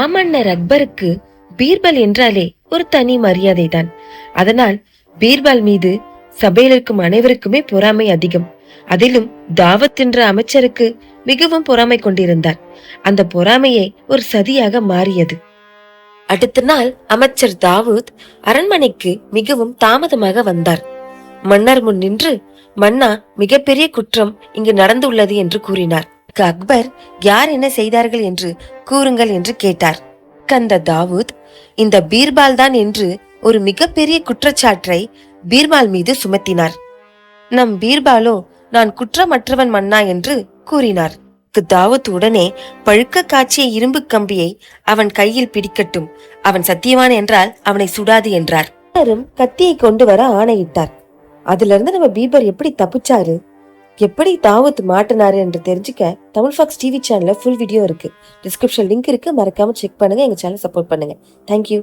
மாமன்னர் அக்பருக்கு பீர்பல் என்றாலே ஒரு தனி மரியாதை தான். அதனால் பீர்பால் மீது சபையில் இருக்கும் அனைவருக்குமே பொறாமை அதிகம். அதிலும் தாவத் என்ற அமைச்சருக்கு மிகவும் பொறாமை கொண்டிருந்தார். அந்த பொறாமையை ஒரு சதியாக மாறியது. அடுத்த நாள் அமைச்சர் தாவூத் அரண்மனைக்கு மிகவும் தாமதமாக வந்தார். மன்னர் முன் நின்று, மன்னா, மிகப்பெரிய குற்றம் இங்கு நடந்துள்ளது என்று கூறினார். அக்பர் யார் என்ன செய்தார்கள் என்று கூறுங்கள் என்று கேட்டார். கந்த தாவூத் இந்த பீர்பால் தான் என்று ஒரு மிகப்பெரிய குற்றச்சாட்டை பீர்பால் மீது சுமத்தினார். நம் பீர்பாலோ நான் குற்றமற்றவன் மன்னா என்று கூறினார். தாவூத் உடனே பழுக்க காய்ச்சிய இரும்பு கம்பியை அவன் கையில் பிடிக்கட்டும், அவன் சத்தியவான் என்றால் அவனை சுடாது என்றார். கத்தியை கொண்டு வர ஆணையிட்டார். அதுல இருந்து நம்ம பீர்பல் எப்படி தப்பிச்சாரு, எப்படி தாவூத் மாட்டினாரு என்று தெரிஞ்சுக்க தமிழ் ஃபாக்ஸ் டிவி சேனல்ல ஃபுல் வீடியோ இருக்கு. டிஸ்கிரிப்ஷன் லிங்க் இருக்கு, மறக்காம செக் பண்ணுங்க. எங்க சேனல் சப்போர்ட் பண்ணுங்க. தேங்க்யூ.